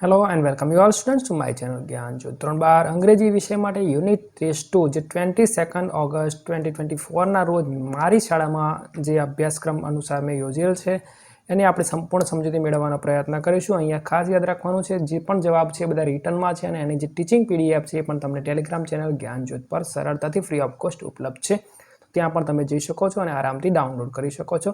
Hello and welcome you all students to my channel જ્ઞાન જ્યોત ધોરણ 12 અંગ્રેજી વિષય માટે યુનિટ ટેસ્ટ 2 જે 22 ઓગસ્ટ 2024ના રોજ મારી શાળામાં જે અભ્યાસક્રમ અનુસાર મેં યોજેલ છે એની આપણે સંપૂર્ણ સમજૂતી મેળવવાનો પ્રયત્ન કરીશું। અહીંયા ખાસ યાદ રાખવાનું છે જે પણ જવાબ છે બધા રિટર્નમાં છે અને એની જે ટીચિંગ પીડીએફ છે એ પણ તમને ટેલિગ્રામ ચેનલ જ્ઞાન જ્યોત પર સરળતાથી ફ્રી ઓફ કોસ્ટ ઉપલબ્ધ છે। ત્યાં પણ તમે જઈ શકો છો અને આરામથી ડાઉનલોડ કરી શકો છો।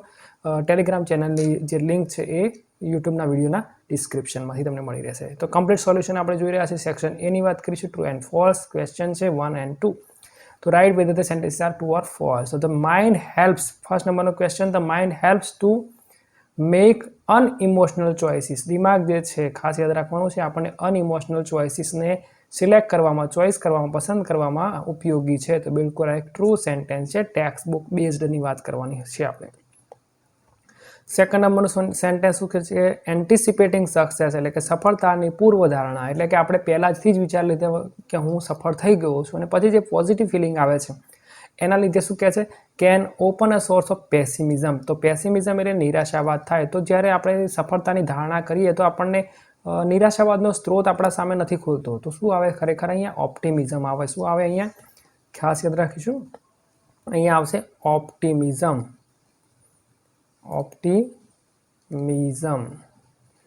ટેલિગ્રામ ચેનલની જે લિંક છે એ યુટ્યુબના વિડીયોના ડિસ્ક્રિપ્શનમાંથી તમને મળી રહેશે। તો કમ્પ્લીટ સોલ્યુશન આપણે જોઈ રહ્યા છે। સેક્શન એ ની વાત કરીશું, ટ્રુ એન્ડ ફોલ્સ ક્વેશ્ચન છે 1 એન્ડ 2। તો write whether the sentences are true or false. તો ધ માઇન્ડ હેલ્પ્સ, ફર્સ્ટ નંબરનો question, the mind helps to make unemotional choices. દિમાગ જે છે ખાસ યાદ રાખવાનું છે આપણને અનઇમોશનલ ચોઇસીસને સિલેક્ટ કરવામાં, ચોઇસ કરવામાં, પસંદ કરવામાં ઉપયોગી છે। તો બિલકુલ એક ટ્રુ સેન્ટેન્સ છે। ટેક્સ્ટ બુક બેઝડની વાત કરવાની છે આપણે। સેકન્ડ નંબરનું સેન્ટેન્સ શું કહે છે? એન્ટિસિપેટિંગ સક્સેસ એટલે કે સફળતાની પૂર્વધારણા, એટલે કે આપણે પહેલાંથી જ વિચાર લીધો કે હું સફળ થઈ ગયો છું અને પછી જે પોઝિટિવ ફિલિંગ આવે છે એના લીધે શું કહે છે? Can open a source of pessimism. તો પેસિમિઝમ એટલે નિરાશાવાદ થાય। તો જ્યારે આપણે સફળતાની ધારણા કરીએ તો આપણને નિરાશાવાદનો સ્ત્રોત આપણા સામે નથી ખુલતો। તો શું આવે? ખરેખર અહીંયા ઓપ્ટિમિઝમ આવે। શું આવે અહીંયા? ખાસ યાદ રાખીશું, અહીંયા આવશે ઓપ્ટિમિઝમ। ઓપ્ટિમિઝમ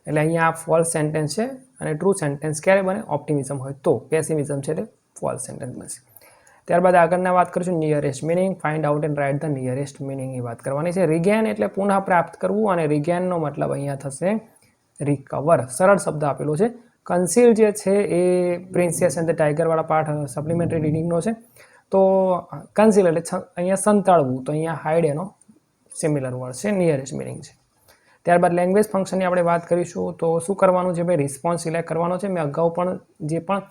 એટલે અહીંયા ફોલ્સ સેન્ટેન્સ છે અને ટ્રુ સેન્ટેન્સ ક્યારે બને? ઓપ્ટિમિઝમ હોય તો। પેસિમિઝમ છે એટલે ફોલ્સ સેન્ટેન્સ બનશે। ત્યારબાદ આગળના વાત કરીશું nearest meaning. Find out and write the nearest મિનિંગની વાત કરવાની છે। રિગેન એટલે પુનઃ પ્રાપ્ત કરવું અને રિગેનનો મતલબ અહીંયા થશે રિકવર। સરળ શબ્દ આપેલો છે। કન્સીલ જે છે એ પ્રિન્સેસ એન્ડ ધ ટાઈગરવાળા પાઠ સપ્લિમેન્ટરી રીડિંગનો છે। તો કન્સીલ એટલે અહીંયા સંતાડવું, તો અહીંયા હાઇડ એનો સિમિલર વર્ડ છે, નિયરેસ્ટ મિનિંગ છે। ત્યારબાદ લેંગ્વેજ ફંક્શનની આપણે વાત કરીશું। તો શું કરવાનું છે ભાઈ? રિસ્પોન્સ સિલેક્ટ કરવાનો છે। મેં અગાઉ પણ જે પણ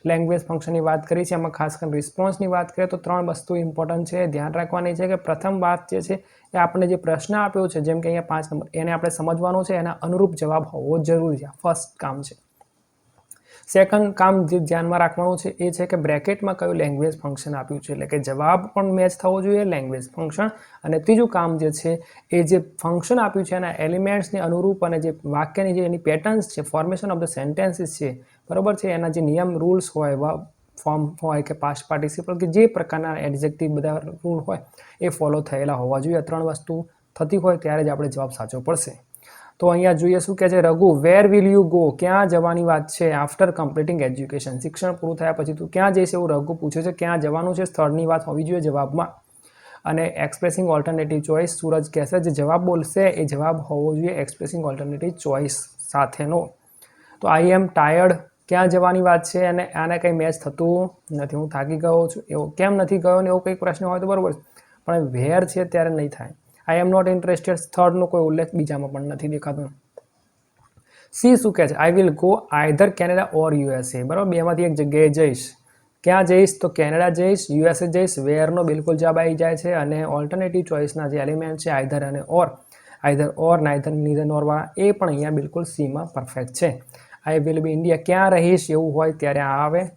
લેંગ્વેજ ફંક્શનની વાત કરી છે એમાં ખાસ કરીને રિસ્પોન્સની વાત કરીએ તો 3 વસ્તુ ઇમ્પોર્ટન્ટ છે, ધ્યાન રાખવાની છે કે પ્રથમ વાત જે છે એ આપણે જે પ્રશ્ન આપ્યો છે, જેમ કે અહીંયા 5 નંબર, એને આપણે સમજવાનો છે, એના અનુરૂપ જવાબ હોવો જરૂરી છે। ફર્સ્ટ કામ છે। સેકન્ડ કામ જે ધ્યાનમાં રાખવાનું છે એ છે કે બ્રેકેટમાં કયું લેંગ્વેજ ફંક્શન આપ્યું છે, એટલે કે જવાબ પણ મેચ થવો જોઈએ, લેંગ્વેજ ફંક્શન। અને ત્રીજું કામ જે છે એ જે ફંક્શન આપ્યું છે એના એલિમેન્ટ્સને અનુરૂપ અને જે વાક્યની જે એની પેટર્ન્સ છે, ફોર્મેશન ઓફ ધ સેન્ટેન્સીસ છે, બરાબર છે, એના જે નિયમ રૂલ્સ હોય, ફોર્મ હોય કે પાસ્ટ પાર્ટિસિપલ કે જે પ્રકારના એડજેક્ટિવ બધા રૂલ હોય એ ફોલો થયેલા હોવા જોઈએ। 3 વસ્તુ થતી હોય ત્યારે જ આપણે જવાબ સાચો પડશે। તો અહીંયા જોઈએ શું કહે છે? Raghu, where will you go? ક્યાં જવાની વાત છે? આફ્ટર કમ્પ્લીટિંગ એજ્યુકેશન, શિક્ષણ પૂરું થયા પછી તું ક્યાં જઈશ એવું રઘુ પૂછે છે। ક્યાં જવાનું છે સ્થળની વાત હોવી જોઈએ જવાબમાં। અને એક્સપ્રેસિંગ ઓલ્ટરનેટિવ ચોઇસ, સૂરજ કહેશે જે જવાબ બોલશે એ જવાબ હોવો જોઈએ એક્સપ્રેસિંગ ઓલ્ટરનેટિવ ચોઇસ સાથેનો। તો આઈ એમ ટાયર્ડ, ક્યાં જવાની વાત છે અને આને કંઈ મેચ થતું નથી, હું થાકી ગયો છું, એવો કેમ નથી ગયો ને એવો કંઈક પ્રશ્ન હોય તો બરાબર, પણ વેર છે ત્યારે નહીં થાય। આઈ એમ નોટ ઇન્ટરેસ્ટેડ, સ્થળનો કોઈ ઉલ્લેખ બીજામાં પણ નથી દેખાતો। સી શું કહે છે? I will go either Canada or USA, બરાબર, બેમાંથી એક જગ્યાએ જઈશ। ક્યાં જઈશ? તો કેનેડા જઈશ, યુએસએ જઈશ। વેરનો બિલકુલ જવાબ આવી જાય છે અને ઓલ્ટરનેટિવ ચોઇસના જે એલિમેન્ટ છે આઈધર અને ઓર, આઈધર ઓર, નાઈધર, નીધર, નોરવાળા એ પણ અહીંયા બિલકુલ સીમાં પરફેક્ટ છે। આઈ વિલ બી ઇન્ડિયા, ક્યાં રહીશ એવું હોય ત્યારે આ આવે,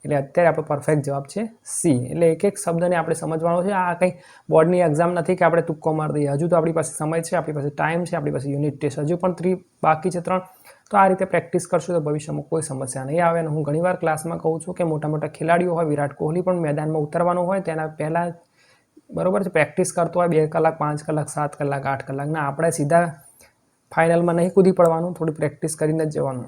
એટલે અત્યારે આપણો પરફેક્ટ જવાબ છે સી। એટલે એક એક શબ્દને આપણે સમજવાનો છે। આ કંઈ બોર્ડની એક્ઝામ નથી કે આપણે તુક્કો મારી દઈએ, હજુ તો આપણી પાસે સમય છે, આપણી પાસે ટાઈમ છે, આપણી પાસે યુનિટ ટેસ્ટ હજુ પણ 3 બાકી છે, 3। તો આ રીતે પ્રેક્ટિસ કરશો તો ભવિષ્યમાં કોઈ સમસ્યા નહીં આવે। અને હું ઘણીવાર ક્લાસમાં કહું છું કે મોટા મોટા ખેલાડીઓ હોય, વિરાટ કોહલી પણ મેદાનમાં ઉતરવાનું હોય તેના પહેલાં, બરાબર છે, પ્રેક્ટિસ કરતો હોય 2 કલાક, 5 કલાક, 7 કલાક, 8 કલાક, ના આપણે સીધા ફાઇનલમાં નહીં કૂદી પડવાનું, થોડી પ્રેક્ટિસ કરીને જ જવાનું।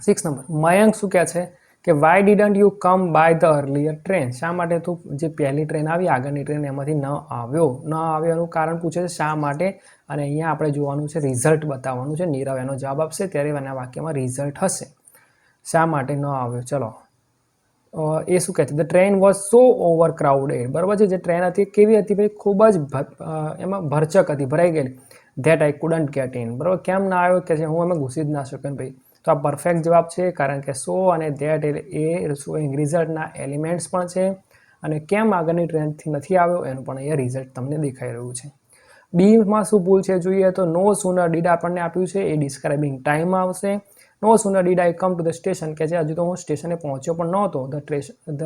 6 નંબર, મયંક શું કહે છે કે why didn't you come by the earlier train? શા માટે તું જે પહેલી ટ્રેન આવી આગળની ટ્રેન એમાંથી ન આવ્યો? ન આવ્યો એનું કારણ પૂછે છે શા માટે, અને અહીંયા આપણે જોવાનું છે, રિઝલ્ટ બતાવવાનું છે। નીરવ એનો જવાબ આપશે ત્યારે એના વાક્યમાં રિઝલ્ટ હશે। શા માટે ન આવ્યો? ચલો, એ શું કહે છે? The train was so over crowded, બરાબર છે, જે ટ્રેન હતી કેવી હતી ભાઈ? ખૂબ જ એમાં ભરચક હતી, ભરાઈ ગયેલી। That I couldn't get in, બરાબર, કેમ ના આવ્યો કે હું એમાં ઘૂસી જ ના શક્યો ભાઈ। તો આ પરફેક્ટ જવાબ છે કારણ કે સો અને ધેટ એ શોઈંગ રિઝલ્ટના એલિમેન્ટ્સ પણ છે અને કેમ આગળની ટ્રેનથી નથી આવ્યો એનું પણ અહીંયા રિઝલ્ટ તમને દેખાઈ રહ્યું છે। બીમાં શું ભૂલ છે જોઈએ તો નો સુનર ડીડ આપણને આપ્યું છે એ ડિસ્ક્રાઇબિંગ ટાઈમ આવશે। No sooner did I come to the station કે છે હજુ તો હું સ્ટેશને પહોંચ્યો પણ નહોતો, ધ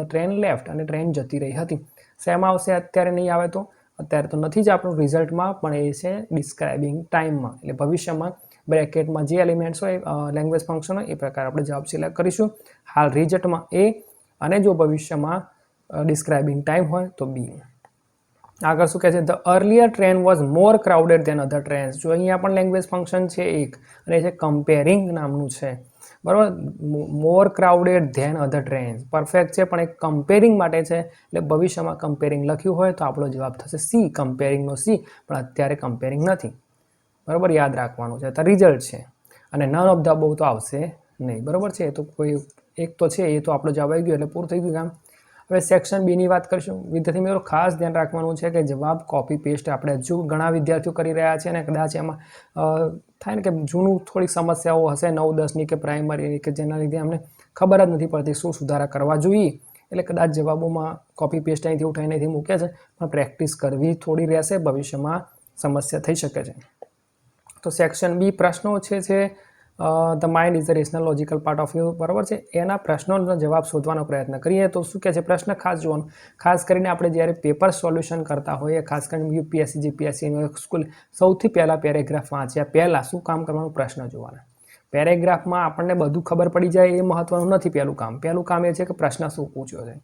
ટ્રેન લેફ્ટ અને ટ્રેન જતી રહી હતી। શેમાં આવશે? અત્યારે નહીં આવે તો અત્યારે તો નથી જ આપણું રિઝલ્ટમાં, પણ એ છે ડિસ્ક્રાઇબિંગ ટાઈમમાં, એટલે ભવિષ્યમાં બ્રેકેટમાં જે એલિમેન્ટ્સ હોય લેંગ્વેજ ફંક્શન હોય એ પ્રકાર આપણે જવાબ સિલેક્ટ કરીશું. હાલ રિઝલ્ટમાં એ, અને જો ભવિષ્યમાં ડિસ્ક્રાઇબિંગ ટાઈમ હોય તો બી. આગળ શું કહે છે, the earlier train was more crowded than other trains. જો અહીંયા પણ લેંગ્વેજ ફંક્શન છે એક, અને એ છે કમ્પેરિંગ નામનું છે, બરાબર. મોર ક્રાઉડેડ ધેન અધર ટ્રેન્સ પરફેક્ટ છે, પણ એક કમ્પેરિંગ માટે છે, એટલે ભવિષ્યમાં કમ્પેરિંગ લખ્યું હોય તો આપણો જવાબ થશે સી, કમ્પેરિંગનો સી. પણ અત્યારે કમ્પેરિંગ નથી, બરાબર, યાદ રાખવાનું છે. તો રિઝલ્ટ છે, અને નન ઓફ ધ અબોવ તો આવશે નહીં, બરાબર છે. એ તો કોઈ એક તો છે, એ તો આપણો જવાબ આવી ગયો એટલે પૂરું થઈ ગયું કામ. હવે સેક્શન બીની વાત કરીશું. વિદ્યાર્થી મિત્રો ખાસ ધ્યાન રાખવાનું છે કે જવાબ કોપી પેસ્ટ આપણે હજુ ઘણા વિદ્યાર્થીઓ કરી રહ્યા છે, અને કદાચ એમાં થાય ને કે જૂનું થોડીક સમસ્યાઓ હશે 9-10ની કે પ્રાઇમરીની, કે જેના લીધે અમને ખબર જ નથી પડતી શું સુધારા કરવા જોઈએ. એટલે કદાચ જવાબોમાં કોપી પેસ્ટ અહીંથી ઉઠાઈને અહીંથી મૂકે છે, પણ પ્રેક્ટિસ કરવી થોડી રહેશે, ભવિષ્યમાં સમસ્યા થઈ શકે છે. તો સેક્શન બી પ્રશ્નો છે the mind is the rational logical part of you, બરાબર છે. એના પ્રશ્નોનો જવાબ શોધવાનો પ્રયત્ન કરીએ. તો શું કહે છે પ્રશ્ન ખાસ જોવાનું, ખાસ કરીને આપણે જ્યારે પેપર સોલ્યુશન કરતા હોઈએ, ખાસ કરીને યુપીએસસી જીપીએસસી સ્કૂલ, સૌથી પહેલાં પેરેગ્રાફ વાંચ્યા પહેલાં શું કામ કરવાનું, પ્રશ્ન જોવાના. પેરેગ્રાફમાં આપણને બધું ખબર પડી જાય એ મહત્વનું નથી. પહેલું કામ એ છે કે પ્રશ્ન શું પૂછ્યો છે,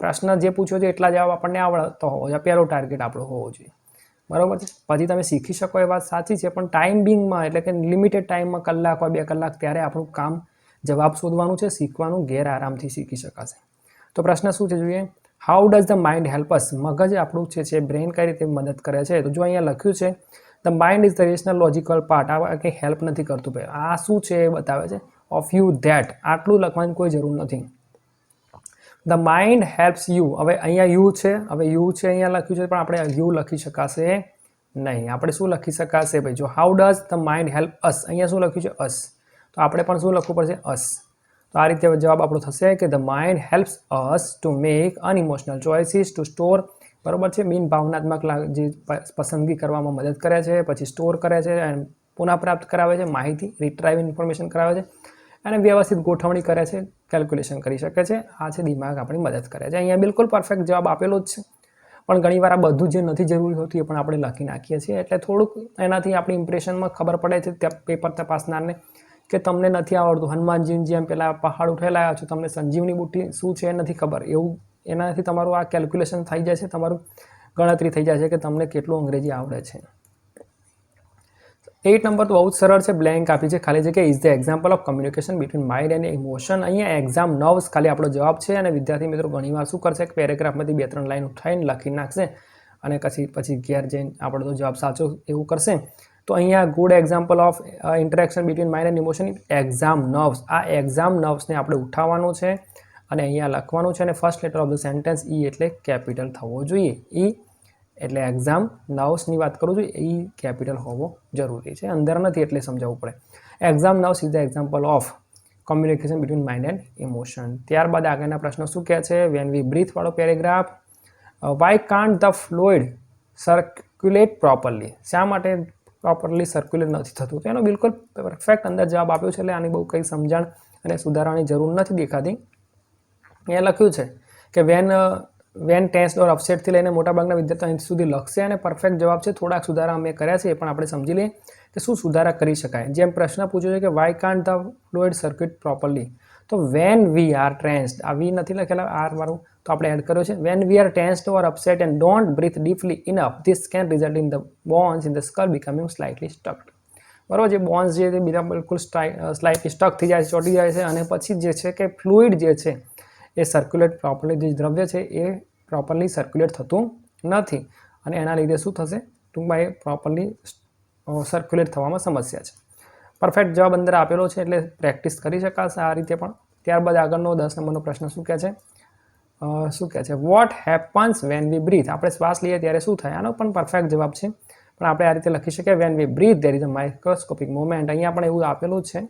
પ્રશ્ન જે પૂછ્યો છે એટલા જવાબ આપણને આવડતો હોવો જોઈએ, પહેલો ટાર્ગેટ આપણો હોવો જોઈએ, બરાબર છે. પછી તમે શીખી શકો એ વાત સાચી છે, પણ ટાઈમ બિંગમાં એટલે કે લિમિટેડ ટાઈમમાં, કલાક હોય 2 કલાક, ત્યારે આપણું કામ જવાબ શોધવાનું છે, શીખવાનું ઘેર આરામથી શીખી શકાશે. તો પ્રશ્ન શું છે જોઈએ, how does the mind help us, મગજ આપણું છે બ્રેન કઈ રીતે મદદ કરે છે. તો જો અહીંયા લખ્યું છે the mind is the rational logical part, આ કંઈ હેલ્પ નથી કરતું ભાઈ, આ શું છે એ બતાવે છે, ઓફ યુ ધેટ, આટલું લખવાની કોઈ જરૂર નથી. ધ માઇન્ડ હેલ્પ્સ યુ, હવે અહીંયા યુ છે, હવે યુ છે અહીંયા લખ્યું છે, પણ આપણે યુ લખી શકાશે નહીં. આપણે શું લખી શકાશે ભાઈ, જો how does the mind help us, અહીંયા શું લખ્યું છે અસ, તો આપણે પણ શું લખવું પડશે અસ. તો આ રીતે જવાબ આપણો થશે કે the mind helps us to make unemotional choices, to store, બરાબર છે, બિન ભાવનાત્મક જે પસંદગી કરવામાં મદદ કરે છે, પછી સ્ટોર કરે છે, પુનઃપ્રાપ્ત કરાવે છે માહિતી, રિટ્રાઈવ ઇન્ફોર્મેશન કરાવે છે, અને વ્યવસ્થિત ગોઠવણી કરે છે, કેલ્ક્યુલેશન કરી શકે છે. આ છે દિમાગ આપણી મદદ કરે છે. અહીંયા બિલકુલ પરફેક્ટ જવાબ આપેલો જ છે, પણ ઘણીવાર આ બધું જે નથી જરૂરી હોતું એ પણ આપણે લખી નાખીએ છીએ, એટલે થોડુંક એનાથી આપણી ઇમ્પ્રેશનમાં ખબર પડે છે ત્યાં પેપર તપાસનારને કે તમને નથી આવડતું. હનુમાનજીની જેમ પેલા પહાડ ઉઠેલા આવ્યા છો, તમને સંજીવની બુટ્ટી શું છે એ નથી ખબર, એવું એનાથી તમારું આ કેલ્ક્યુલેશન થઈ જાય છે, તમારું ગણતરી થઈ જાય છે કે તમને કેટલું અંગ્રેજી આવડે છે. 8 નંબર તો બહુ જ સરળ છે, બ્લેન્ક આપી છે, ખાલી જગ્યા is the example of communication between mind and emotion. અહીંયા એક્ઝામ નર્વ્સ ખાલી આપણો જવાબ છે, અને વિદ્યાર્થી મિત્રો ઘણીવાર શું કરશે કે પેરેગ્રાફમાંથી 2-3 લાઈન ઉઠાવીને લખી નાખશે, અને પછી ઘેર જઈને આપણો તો જવાબ સાચો એવું કરશે. તો અહીંયા good example of interaction between mind and emotion, exam nerves, આ એક્ઝામ નર્વ્સને આપણે ઉઠાવવાનું છે અને અહીંયા લખવાનું છે, અને first letter of the sentence E એટલે કેપિટલ થવો જોઈએ. ઈ એટલે એક્ઝામ નર્વ્સની વાત કરું છું, એ કેપિટલ હોવો જરૂરી છે, અંદર નથી એટલે સમજાવવું પડે. Exam nerves is the example of communication between mind and emotion. ત્યારબાદ આગળના પ્રશ્નો શું કહે છે, વેન વી બ્રીથ વાળો paragraph, why can't the fluid circulate properly, શા માટે પ્રોપરલી સર્ક્યુલેટ નથી થતું. તો એનો બિલકુલ પરફેક્ટ અંદર જવાબ આપ્યો છે, એટલે આની બહુ કંઈ સમજણ અને સુધારવાની જરૂર નથી દેખાતી. અહીંયા લખ્યું છે કે વેન ટેન્સ્ડ ઓર અપસેટથી લઈને મોટાભાગના વિદ્યાર્થીઓ અહીં સુધી લખશે, અને પરફેક્ટ જવાબ છે. થોડાક સુધારા અમે કર્યા છે, એ પણ આપણે સમજી લઈએ કે શું સુધારા કરી શકાય. જેમ પ્રશ્ન પૂછ્યો છે કે why can't the fluid circuit properly, તો વેન વી આર ટેન્સ્ડ, આ વી નથી લખેલા આર વાળું, તો આપણે એડ કર્યો છે. When we are tensed or upset and don't breathe deeply enough, this can result in the bones in the skull becoming slightly stuck. બરાબર, જે બોન્સ જે છે બીજા બિલકુલ સ્લાઇટલી સ્ટક થઈ જાય છે, ચોંટી જાય છે, અને પછી જે છે કે ફ્લુઇડ જે છે એ સર્ક્યુલેટ પ્રોપરલી, જે દ્રવ્ય છે એ પ્રોપરલી સર્ક્યુલેટ થતું નથી, અને એના લીધે શું થશે, ટૂંકમાં એ પ્રોપરલી સર્ક્યુલેટ થવામાં સમસ્યા છે. પરફેક્ટ જવાબ અંદર આપેલો છે, એટલે પ્રેક્ટિસ કરી શકાશે આ રીતે પણ. ત્યારબાદ આગળનો 10 નંબરનો પ્રશ્ન શું કહે છે, what happens when we breathe, આપણે શ્વાસ લઈએ ત્યારે શું થાય. આનો પણ પરફેક્ટ જવાબ છે, પણ આપણે આ રીતે લખી શકીએ, when we breathe there is a microscopic movement. અહીંયા પણ એવું આપેલું જ છે,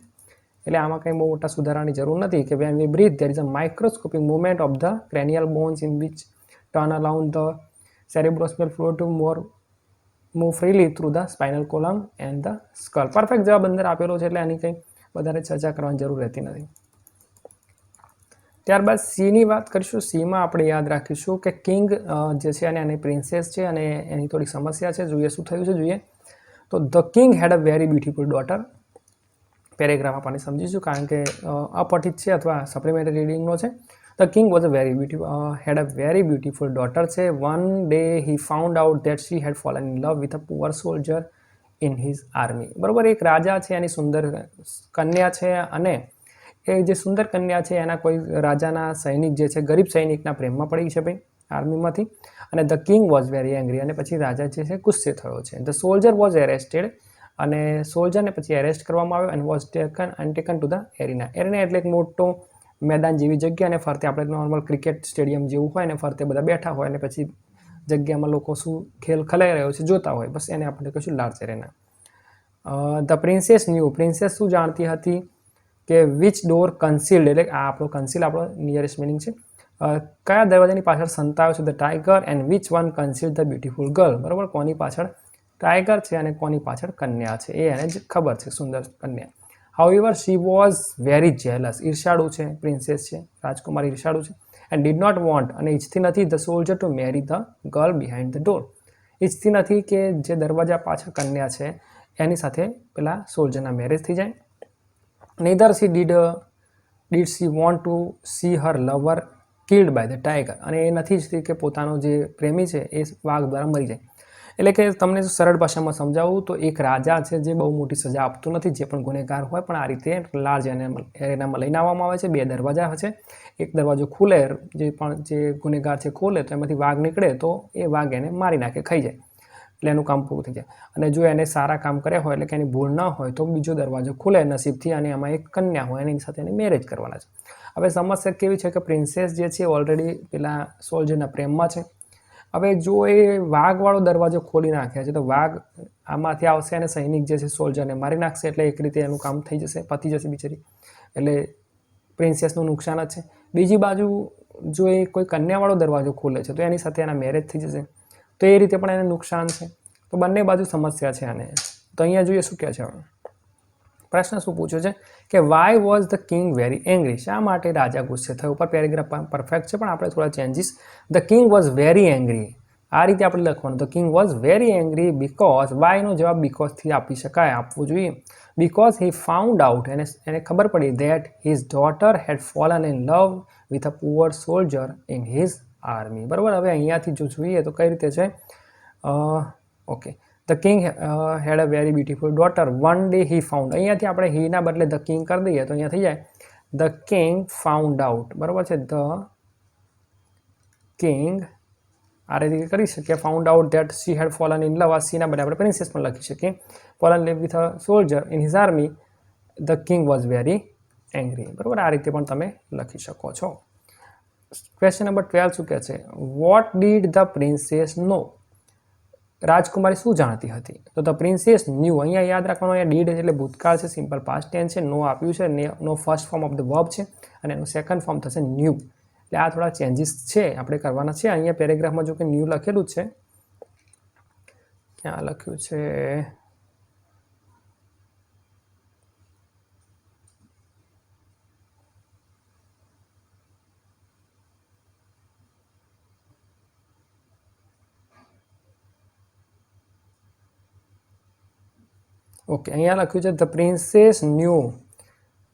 એટલે આમાં કંઈ બહુ મોટા સુધારાની જરૂર નથી કે when we breathe there is a microscopic movement of the cranial bones in which turn around the cerebrospinal fluid to move freely through the spinal column and the skull. Perfect જવાબ અંદર આપેલો છે, એટલે આની કંઈ વધારે ચર્ચા કરવાની જરૂર રહેતી નથી. ત્યારબાદ સીની વાત કરીશું. સીમાં આપણે યાદ રાખીશું કે કિંગ જે છે અને એની પ્રિન્સેસ છે, અને એની થોડી સમસ્યા છે. જોઈએ શું થયું છે જોઈએ. તો the king had a very beautiful daughter, paragraph આપણને સમજીશું કારણ કે અપઠિત છે અથવા સપ્લિમેન્ટરી રીડિંગનો છે. The king was a very beautiful had a very beautiful daughter છે. One day he found out that she had fallen in love with a poor soldier in his army. બરાબર, એક રાજા છે, એની સુંદર કન્યા છે અને એ જે સુંદર કન્યા છે એના કોઈ રાજાના સૈનિક જે છે ગરીબ સૈનિકના પ્રેમમાં પડી છે ભાઈ આર્મીમાંથી. અને the king was very angry, અને પછી રાજા જે છે ગુસ્સે થયો છે. ધ સોલ્જર વોઝ એરેસ્ટેડ, અને સોલ્જરને પછી એરેસ્ટ કરવામાં આવ્યો અને was taken to the Arena. Arena એટલે એક મોટો મેદાન જેવી જગ્યા, અને ફરતે આપણે નોર્મલ ક્રિકેટ સ્ટેડિયમ જેવું હોય ને ફરતે બધા બેઠા હોય અને પછી જગ્યામાં લોકો શું ખેલ ખેલાઈ રહ્યો છે જોતા હોય, બસ એને આપણે કહીશું large arena. The princess new, princess શું જાણતી હતી કે વિચ ડોર કન્સીલ્ડ, એટલે આ આપણો કન્સીલ આપણો નિયરેસ્ટ મિનિંગ છે. કયા દરવાજાની પાછળ સંતાયો છે the tiger, and which one concealed the beautiful girl. બરાબર, કોની પાછળ ટાઈગર છે અને કોની પાછળ કન્યા છે એ એને જ ખબર છે, સુંદર કન્યા. However she was very jealous, ઈર્ષાળુ છે, પ્રિન્સેસ છે, રાજકુમારી ઈર્ષાળુ છે. એન્ડ ડીડ નોટ વોન્ટ, અને ઈચ્છતી નથી the soldier to marry the girl behind the door. ઈચ્છતી નથી કે જે દરવાજા પાછળ કન્યા છે એની સાથે પેલા સોલ્જરના મેરેજ થઈ જાય. Neither she did she want to see her lover killed by the tiger, અને એ નથી ઈચ્છતી કે પોતાનો જે પ્રેમી છે એ વાઘ દ્વારા મરી જાય. એટલે કે તમને સરળ ભાષામાં સમજાવું તો એક રાજા છે જે બહુ મોટી સજા આપતું નથી જે પણ ગુનેગાર હોય, પણ આ રીતે લાર્જ એરેનામાં લઈને આવવામાં આવે છે. 2 દરવાજા છે, એક દરવાજો ખુલે, જે ગુનેગાર છે ખોલે તો એમાંથી વાઘ નીકળે તો એ વાઘ એને મારી નાખે, ખાઈ જાય, એટલે એનું કામ પૂરું થઈ જાય. અને જો એને સારા કામ કર્યા હોય એટલે કે એની ભૂલ ન હોય તો બીજો દરવાજો ખુલે નસીબથી, અને એમાં એક કન્યા હોય એની સાથે એને મેરેજ કરવાના છે. હવે સમસ્યા કેવી છે કે પ્રિન્સેસ જે છે ઓલરેડી પેલા સોલ્જરના પ્રેમમાં છે. હવે જો એ વાઘવાળો દરવાજો ખોલી નાખ્યા છે તો વાઘ આમાંથી આવશે અને સૈનિક જે છે સોલ્જરને મારી નાખશે, એટલે એક રીતે એનું કામ થઈ જશે, પતી જશે બિચારી, એટલે પ્રિન્સેસનું નુકસાન જ છે. બીજી બાજુ જો એ કોઈ કન્યાવાળો દરવાજો ખોલે છે તો એની સાથે એના મેરેજ થઈ જશે, તો એ રીતે પણ એને નુકસાન છે. તો બંને બાજુ સમસ્યા છે આને. તો અહીંયા જોઈએ શું કહે છે. પ્રશ્ન શું પૂછ્યો છે કે why was the king very angry, શા માટે રાજા ગુસ્સે થયો. ઉપર પેરેગ્રાફ પરફેક્ટ છે પણ આપણે થોડા changes. The king was very angry, આ રીતે આપણે લખવાનું. The king was very angry because, વાયનો જવાબ બીકોઝથી આપી શકાય, આપવું જોઈએ. બીકોઝ હી ફાઉન્ડ આઉટ, એને ખબર પડી that his daughter had fallen in love with a poor soldier in his army. બરાબર, હવે અહીંયાથી જો જોઈએ તો કઈ રીતે છે. Okay, the king had a very beautiful daughter. One day he found, અહીંયાથી આપણે હીના બદલે ધ કિંગ કરી દઈએ તો અહીંયા થઈ જાય ધ કિંગ ફાઉન્ડ આઉટ. બરાબર છે, ધ કિંગ આ રીતે કરી શકીએ. Found out that she had fallen in love, આ સીના બદલે આપણે પ્રિન્સેસ પણ લખી શકીએ. Fallen in with a soldier in his army, the king was very angry. બરાબર, આ રીતે પણ તમે લખી શકો છો. ક્વેશ્ચન નંબર 12 શું કહે છે. વોટ ડીડ ધ પ્રિન્સેસ નો, રાજકુમારી શું જાણતી હતી. તો ધ પ્રિન્સેસ ન્યૂ, અહીંયા યાદ રાખવાનું, અહીંયા ડીડ એટલે ભૂતકાળ છે, સિમ્પલ પાસ્ટ ટેન્સ છે. નો આપ્યું છે, know first form of the verb છે અને એનું સેકન્ડ ફોર્મ થશે ન્યૂ. એટલે આ થોડા ચેન્જીસ છે આપણે કરવાના છે. અહીંયા પેરેગ્રાફમાં જો કે ન્યૂ લખેલું જ છે, ક્યાં લખ્યું છે. ઓકે, અહીંયા લખ્યું છે the princess knew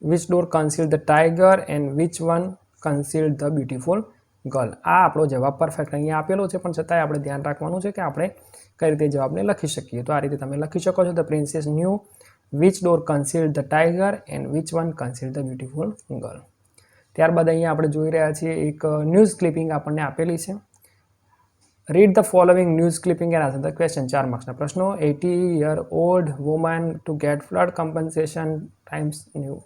which door concealed the tiger and which one concealed the beautiful girl. આ આપણો જવાબ પરફેક્ટ અહીંયા આપેલો છે, પણ છતાંય આપણે ધ્યાન રાખવાનું છે કે આપણે કઈ રીતે જવાબને લખી શકીએ. તો આ રીતે તમે લખી શકો છો. The princess knew which door concealed the tiger and which one concealed the beautiful girl. ત્યારબાદ અહીંયા આપણે જોઈ રહ્યા છીએ એક ન્યૂઝ ક્લિપિંગ આપણને આપેલી છે. Read the following news clipping and answer the question. 4 માર્ક્સના પ્રશ્નો. 80-year-old woman to get flood compensation times new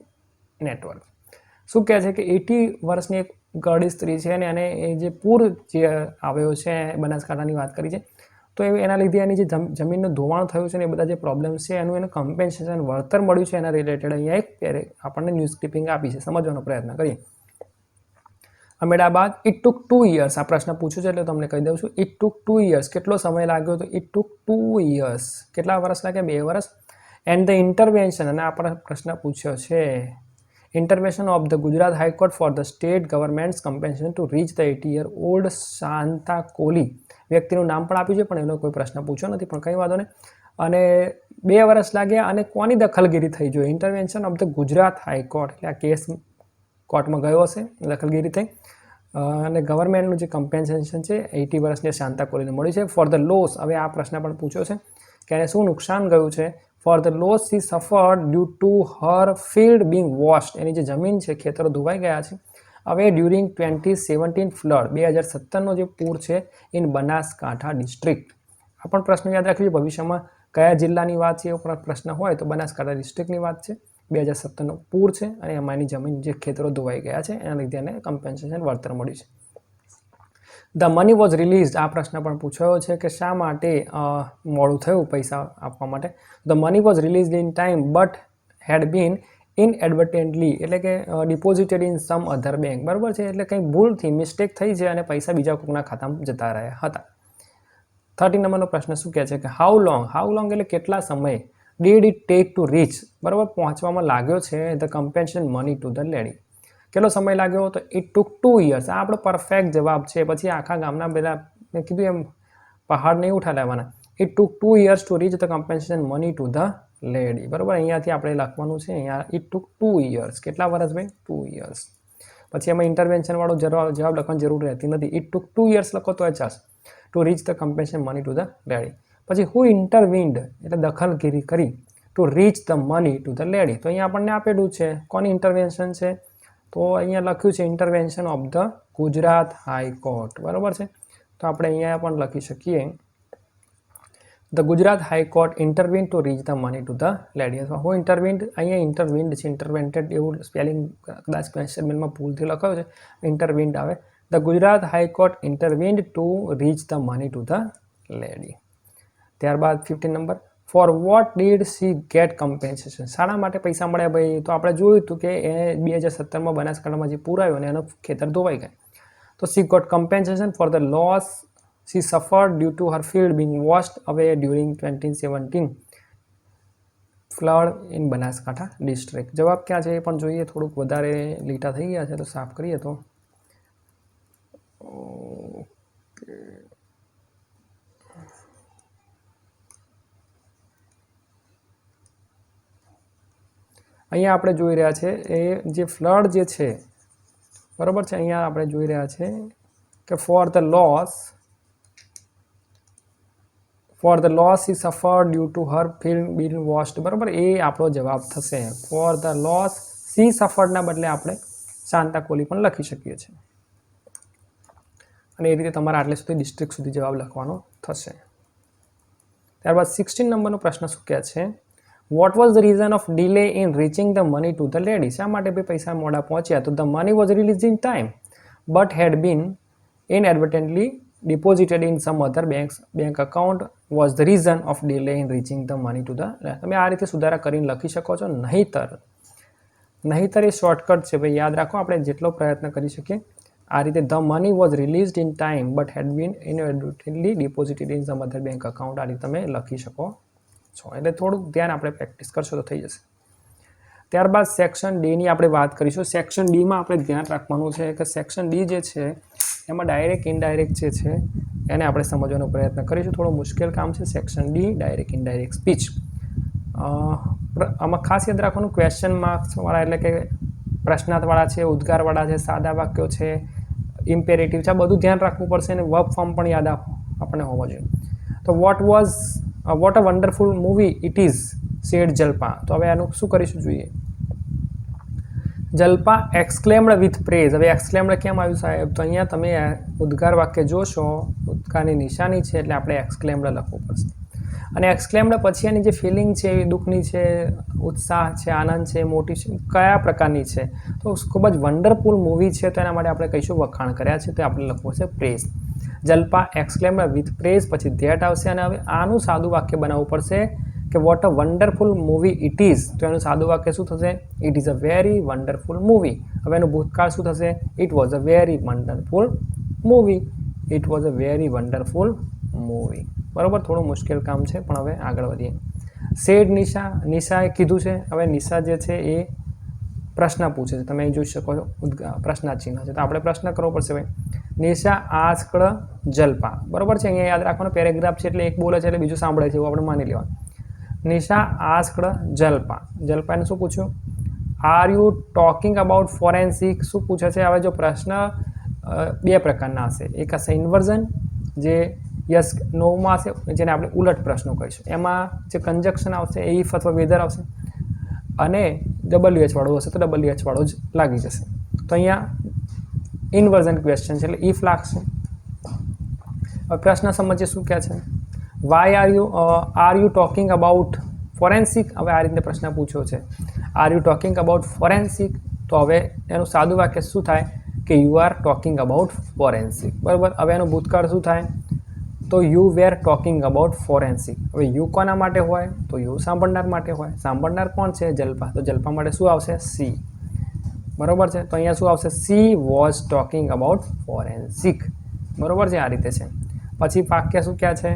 network. શું કહે છે કે 80 વર્ષની એક ગરડી સ્ત્રી છે અને એ જે પૂર જે આવ્યો છે બનાસકાંઠાની વાત કરી છે, તો એના લીધે એની જે જમીનનું ધોવાણ થયું છે ને એ બધા જે પ્રોબ્લેમ્સ છે એનું કમ્પેન્સેશન વળતર મળ્યું છે એના રિલેટેડ અહીંયા એક આપણને ન્યૂઝ ક્લિપિંગ આપી છે. સમજવાનો પ્રયત્ન કરીએ. અહેમદાબાદ ઇટ ટુક 2 years, આ પ્રશ્ન પૂછ્યું છે એટલે તમને કહી દઉં છું. ઇટ ટુક 2 years, કેટલો સમય લાગ્યો તો ઇટ ટુક 2 years, કેટલા વર્ષ લાગ્યા, 2 વર્ષ. એન્ડ ધ ઇન્ટરવેન્શન, અને આ પ્રશ્ન પૂછ્યો છે intervention of the Gujarat high court for the state governments compensation to reach the 80-year-old Shanta Koli. વ્યક્તિનું નામ પણ આપ્યું છે પણ એનો કોઈ પ્રશ્ન પૂછ્યો નથી, પણ કંઈ વાંધો નહીં. અને 2 વર્ષ લાગ્યા અને કોની દખલગીરી થઈ જોઈએ? Intervention of the Gujarat high court, એટલે આ કેસ કોર્ટમાં ગયો હશે, દખલગીરી થઈ અને ગવર્મેન્ટનું જે કમ્પેન્સેશન છે 80 વર્ષની શાંતા કોલીને મળી છે. ફોર ધ લોસ, હવે આ પ્રશ્ન પણ પૂછ્યો છે કે એને શું નુકસાન ગયું છે? For the loss she suffered due to her field being washed, એની જે જમીન છે ખેતરો ધોવાઈ ગયા છે હવે ડ્યુરિંગ 2017 ફ્લડ, 2017નો જે પૂર છે ઇન બનાસકાંઠા ડિસ્ટ્રિક્ટ. આ પણ પ્રશ્ન યાદ રાખજો, ભવિષ્યમાં કયા જિલ્લાની વાત છે એવો પણ પ્રશ્ન હોય તો બનાસકાંઠા ડિસ્ટ્રિક્ટની વાત છે. 2017નો પૂર છે અને એમાંની જમીન જે ખેતરો ધોવાઈ ગયા છે એના લીધે એને કમ્પેન્સેશન વળતર મળ્યું છે. ધ મની વોઝ રિલીઝડ, આ પ્રશ્ન પણ પૂછાયો છે કે શા માટે મોડું થયું પૈસા આપવા માટે. The money was released in time but had been inadvertently, એટલે કે ડિપોઝિટેડ ઇન સમ અધર બેંક, બરાબર છે, એટલે કંઈ ભૂલથી મિસ્ટેક થઈ છે અને પૈસા બીજા કોઈના ખાતામાં જતા રહ્યા હતા. 30 નંબરનો પ્રશ્ન શું કહે છે કે હાઉ લોંગ એટલે કેટલા સમય did it take to reach, બરાબર, પહોંચવામાં લાગ્યો છે the compensation money to the lady. કેટલો સમય લાગ્યો? તો ઇટ ટુક 2 years. આ આપણો પરફેક્ટ જવાબ છે. પછી આખા ગામના બધા મેં કીધું એમ પહાડ નહીં ઉઠા લેવાના. It took 2 years two reach the compensation money to the lady, બરાબર. અહીંયાથી આપણે લખવાનું છે, અહીંયા ઇટ ટુક 2 years. કેટલા વર્ષ ભાઈ? 2 years. પછી એમાં ઇન્ટરવેન્શનવાળો જવાબ લખવાની જરૂર રહેતી નથી. ઇટ ટુક 2 years લખો તો ચાલશે two reach the compensation money to the lady. પછી હુ ઇન્ટરવીન્ડ, એટલે દખલગીરી કરી two reach the money to the lady. તો અહીંયા આપણને આપેલું છે કોની ઇન્ટરવેન્શન છે, તો અહીંયા લખ્યું છે intervention of the Gujarat high court, બરાબર છે. તો આપણે અહીંયા પણ લખી શકીએ the Gujarat high court intervene to reach the money to the lady. અથવા હું ઇન્ટરવીન્ડ, અહીંયા ઇન્ટરવીન્ડ છે, ઇન્ટરવેન્ટેડ એવું સ્પેલિંગ કદાચ પેન્સિલમાં ભૂલથી લખાયું છે, ઇન્ટરવીન્ડ આવે. The Gujarat high court intervened to reach the money to the lady. ત્યારબાદ 15 number, for what did she get compensation, શાના માટે પૈસા મળ્યા ભાઈ? તો આપણે જોયું હતું કે એ 2017માં બનાસકાંઠામાં જે પૂર આવ્યો અને એનો ખેતર ધોવાઈ ગયા. તો she got compensation for the loss she suffered due to her field being washed away during 2017 flood in Banaskantha district. જવાબ ક્યાં છે એ પણ જોઈએ, થોડુંક વધારે લીટા થઈ ગયા છે તો સાફ કરીએ તો અહીંયા આપણે જોઈ રહ્યા છે એ જે ફ્લડ જે છે, બરાબર છે, અહીંયા આપણે જોઈ રહ્યા છે કે for the loss is suffered due to her field been washed, બરાબર, એ આપણો જવાબ થશે. ફોર ધ લોસ સી સફર્ડના બદલે આપણે શાંતા કોલી પણ લખી શકીએ છીએ અને એ રીતે તમારે આટલે સુધી ડિસ્ટ્રિક્ટ સુધી જવાબ લખવાનો થશે. ત્યારબાદ 16 નંબરનો પ્રશ્ન શું કહે છે? What was the reason of delay in reaching the money to the lady, શા માટે ભાઈ પૈસા મોડા પહોંચ્યા? તો the money was release in time but had been inadvertently deposited in some other bank account was the reason of delay in reaching the money to the. તમે આ રીતે સુધારા કરીને લખી શકો છો. નહીતર એ શોર્ટકટ છે ભાઈ, યાદ રાખો, આપણે જેટલો પ્રયત્ન કરી શકીએ આ રીતે. The money was released in time but had been inadvertently deposited in some other bank account, આ રીતે તમે લખી શકો છો. એટલે થોડુંક ધ્યાન આપણે પ્રેક્ટિસ કરશો તો થઈ જશે. ત્યારબાદ સેક્શન ડીની આપણે વાત કરીશું. સેક્શન ડીમાં આપણે ધ્યાન રાખવાનું છે કે સેક્શન ડી જે છે એમાં ડાયરેક્ટ ઇનડાયરેક્ટ જે છે એને આપણે સમજવાનો પ્રયત્ન કરીશું. થોડું મુશ્કેલ કામ છે section D, direct indirect speech. આમાં ખાસ યાદ રાખવાનું ક્વેશ્ચન માર્ક્સવાળા, એટલે કે પ્રશ્નાર્થવાળા છે, ઉદ્ગારવાળા છે, સાદા વાક્યો છે, ઇમ્પેરેટિવ છે, આ બધું ધ્યાન રાખવું પડશે અને વર્બ ફોર્મ પણ યાદ આપણને હોવો જોઈએ. તો what a wonderful movie it is said Jalpa. તો હવે આનું શું કરીશું જોઈએ. Jalpa exclaimed with praise. હવે એક્સક્લેમ્ડ કેમ આવ્યું સાહેબ? તો અહીંયા તમે ઉદ્ગાર વાક્ય જોશો, ઉદ્ગારની નિશાની છે એટલે આપણે એક્સક્લેમ્ડ લખવું પડશે. અને એક્સક્લેમ્ડ પછી એની જે ફિલિંગ છે એ દુઃખની છે, ઉત્સાહ છે, આનંદ છે, મોટી છે, કયા પ્રકારની છે? તો ખૂબ જ વન્ડરફુલ મૂવી છે તો એના માટે આપણે કહીશું વખાણ કર્યા છે, તો આપણે લખવું છે praise. Jalpa exclaimed with praise, પછી ધેટ આવશે. અને હવે આનું સાદું વાક્ય બનાવવું પડશે કે vote a wonderful movie it is. તો એનું સાદું વાક્ય શું થશે? It is a very wonderful movie. હવે એનું ભૂતકાળ શું થશે? It was a very wonderful movie. It was a very wonderful movie. બરાબર, થોડું મુશ્કેલ કામ છે પણ હવે આગળ વધીએ. સેડ નિશાએ કીધું છે. હવે નિશા જે છે એ પ્રશ્ન પૂછે છે, તમે જોઈ શકો છો પ્રશ્નાચિહ્ન છે, તો આપણે પ્રશ્ન કરવો પડશે ભાઈ. નિશા આસ્કડ જલ્પા, બરાબર છે. અહીંયા યાદ રાખવાનો પેરેગ્રાફ છે એટલે એક બોલે છે એટલે બીજું સાંભળે છે એવું આપણે માની લેવાનું. નિશા આસ્કડ જલ્પા. જલ્પાને શું પૂછ્યું? R you talking about forensic? શું પૂછે છે? હવે જો પ્રશ્ન બે પ્રકારના હશે. એક હશે ઇન્વર્ઝન, જે યસ નોમાં હશે, જેને આપણે ઉલટ પ્રશ્નો કહીશું. એમાં જે કન્જક્શન આવશે એ ઇફ અથવા વેધર આવશે, અને WH વાળું હશે તો WH વાળું જ લાગી જશે. તો અહીંયા ઇન્વર્ઝન ક્વેશ્ચન છે એટલે ઇફ લાગશે. હવે પ્રશ્ન સમજીએ શું કહે છે. Why are you talking about forensic? હવે આ રીતે પ્રશ્ન પૂછ્યો છે, are you talking about forensic? તો હવે એનું સાદું વાક્ય શું થાય કે you are talking about forensic. બરાબર. હવે એનું ભૂતકાળ શું થાય? તો you were talking about forensic. હવે યુ કોના માટે હોય? તો યુ સાંભળનાર માટે હોય. સાંભળનાર કોણ છે? જલ્પા. તો જલ્પા માટે શું આવશે? સી. બરાબર છે. તો અહીંયા શું આવશે? She was talking about forensic. બરાબર છે. આ રીતે છે. પછી વાક્ય શું કહે છે?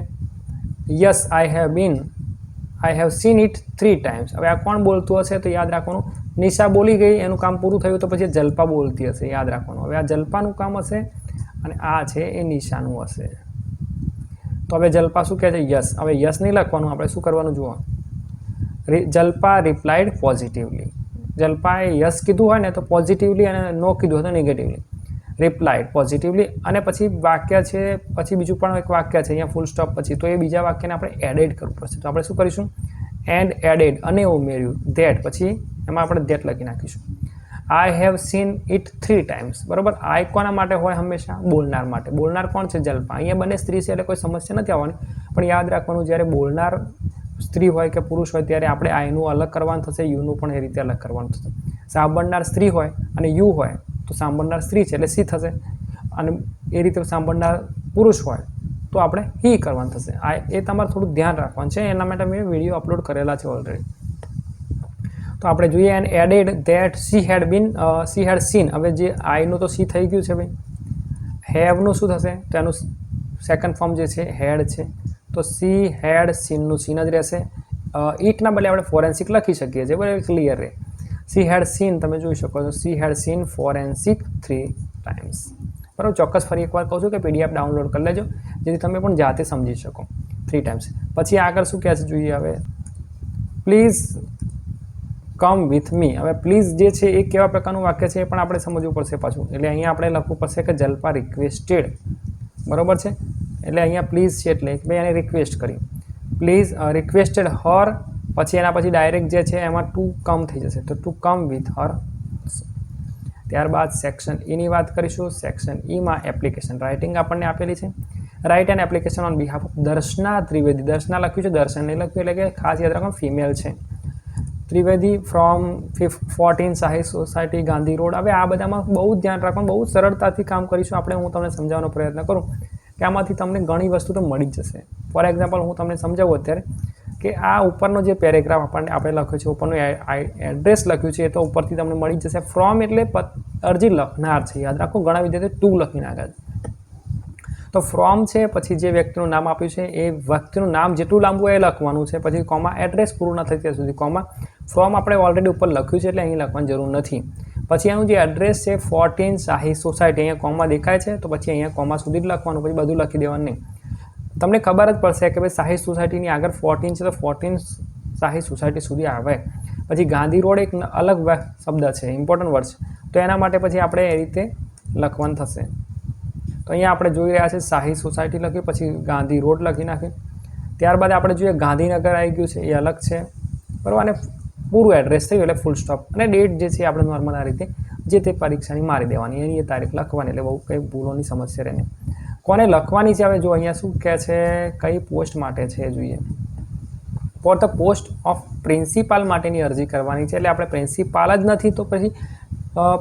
Yes I have seen it 3 times. હવે આ કોણ બોલતું હશે? તો યાદ રાખવાનું, નિશા બોલી ગઈ, એનું કામ પૂરું થયું, તો પછી જલ્પા બોલતી હશે. યાદ રાખવાનું. હવે આ જલ્પાનું કામ હશે અને આ છે એ નિશાનું હશે. તો હવે જલ્પા શું કહે છે? યસ. હવે યસ નહીં લખવાનું, આપણે શું કરવાનું જુઓ. Jalpa replied positively. જલ્પાએ યસ કીધું હોય ને તો પોઝિટિવલી, અને નો કીધું હોય તો નેગેટિવલી. Replied positively. અને પછી વાક્ય છે, પછી બીજું પણ એક વાક્ય છે અહીંયા ફૂલ સ્ટોપ પછી, તો એ બીજા વાક્યને આપણે એડેડ કરવું પડશે. તો આપણે શું કરીશું? એન્ડ એડેડ, અને ઉમેર્યું ધેટ, પછી એમાં આપણે ધેટ લખી નાખીશું. I have seen it 3 times. બરાબર. આઈ કોના માટે હોય? હંમેશા બોલનાર માટે. બોલનાર કોણ છે? જલ્પા. અહીંયા બંને સ્ત્રી છે એટલે કોઈ સમસ્યા નથી આવવાની, પણ યાદ રાખવાનું, જ્યારે બોલનાર સ્ત્રી હોય કે પુરુષ હોય ત્યારે આપણે આઈનું અલગ કરવાનું થશે, યુનું પણ એ રીતે અલગ કરવાનું થશે. સાંભળનાર સ્ત્રી હોય અને યુ હોય તો સાંભળનાર સ્ત્રી છે એટલે સી થશે, અને એ રીતે સાંભળનાર પુરુષ હોય તો આપણે હી કરવાનું થશે. આ એ તમારે થોડું ધ્યાન રાખવાનું છે. એના માટે મેં વિડીયો અપલોડ કરેલા છે ઓલરેડી. તો આપણે જોઈએ and added that she had seen. હવે જે આઈનું તો સી થઈ ગયું છે ભાઈ. હેવનું શું થશે? તો એનું સેકન્ડ ફોર્મ જે છે હેડ છે, તો સી હેડ સીનનું સીન જ રહેશે. ઇટના બદલે આપણે ફોરેન્સિક લખી શકીએ છીએ. બરાબર. ક્લિયર રહે. સી હેડ સીન તમે જોઈ શકો છો, C had scene forensic 3 times. બરાબર. ચોક્કસ ફરી એકવાર કહું છું કે PDF ડાઉનલોડ કરી લેજો, જેથી તમે પણ જાતે સમજી શકો. 3 times. પછી આગળ શું કહે છે જોઈએ. હવે પ્લીઝ કમ વિથ મી. હવે પ્લીઝ જે છે એ કેવા પ્રકારનું વાક્ય છે એ પણ આપણે સમજવું પડશે પાછું. એટલે અહીંયા આપણે લખવું પડશે કે જલ્પા રિક્વેસ્ટેડ. બરાબર છે. એટલે અહીંયા પ્લીઝ છે એટલે ભાઈ એને રિક્વેસ્ટ કરી. પ્લીઝ રિક્વેસ્ટેડ હર, પછી એના પછી ડાયરેક્ટ જે છે એમાં ટુ કમ થઈ જશે, તો ટુ કમ વિથ હર. ત્યારબાદ સેક્શન ઈની વાત કરીશું. સેક્શન ઈમાં એપ્લિકેશન રાઇટિંગ આપણને આપેલી છે. Write an application on behalf of Darshana Trivedi. Darshana લખ્યું છે, દર્શન નહીં લખ્યું, એટલે કે ખાસ યાદ રાખો ફિમેલ છે. ત્રિવેદી ફ્રોમ 14 શાહી સોસાયટી, ગાંધી રોડ. હવે આ બધામાં બહુ જ ધ્યાન રાખવાનું, બહુ સરળતાથી કામ કરીશું આપણે. હું તમને સમજાવવાનો પ્રયત્ન કરું કે આમાંથી તમને ઘણી વસ્તુ તો મળી જ જશે. ફોર એક્ઝામ્પલ હું તમને સમજાવું અત્યારે કે આ ઉપરનો જે પેરેગ્રાફ આપણે લખ્યો છે, ઉપરનું એડ્રેસ લખ્યું છે, એ તો ઉપરથી તમને મળી જશે. ફ્રોમ એટલે અરજી લખનાર છે. યાદ રાખો, ઘણા વિદ્યાર્થીઓ ટુ લખી નાખે છે. તો ફ્રોમ છે, પછી જે વ્યક્તિનું નામ આપ્યું છે એ વ્યક્તિનું નામ જેટલું લાંબુ એ લખવાનું છે. પછી કોમા, એડ્રેસ પૂરું ન થાય ત્યાં સુધી કોમા. ફ્રોમ આપણે ઓલરેડી ઉપર લખ્યું છે એટલે અહીં લખવાની જરૂર નથી. પછી એનું જે એડ્રેસ છે 14 શાહી સોસાયટી, અહીંયા કોમા દેખાય છે તો પછી અહીંયા કોમા સુધી જ લખવાનું, પછી બધું લખી દેવાનું નહીં. તમને ખબર જ પડશે કે ભાઈ શાહી સોસાયટીની આગળ 14 છે તો 14 શાહી સોસાયટી સુધી આવે. પછી ગાંધી રોડ એક અલગ શબ્દ છે, ઇમ્પોર્ટન્ટ વર્ડ છે, તો એના માટે પછી આપણે એ રીતે લખવાનું થશે. તો અહીંયા આપણે જોઈ રહ્યા છે શાહી સોસાયટી લખ્યું, પછી ગાંધી રોડ લખી નાખ્યું. ત્યારબાદ આપણે જોઈએ ગાંધીનગર આવી ગયું છે, એ અલગ છે. બરાબર. અને પૂરું એડ્રેસ થયું એટલે ફૂલ સ્ટોપ. અને ડેટ જે છે આપણે નોર્મલ આ રીતે જે તે પરીક્ષાની મારી દેવાની, એની એ તારીખ લખવાની, એટલે બહુ કંઈ ભૂલોની સમસ્યા રહે નહીં. કોને લખવાની છે? હવે જો અહીંયા શું કહે છે, કઈ પોસ્ટ માટે છે જોઈએ. Four the post of principal માટેની અરજી કરવાની છે. એટલે આપણે પ્રિન્સિપાલ જ નથી તો પછી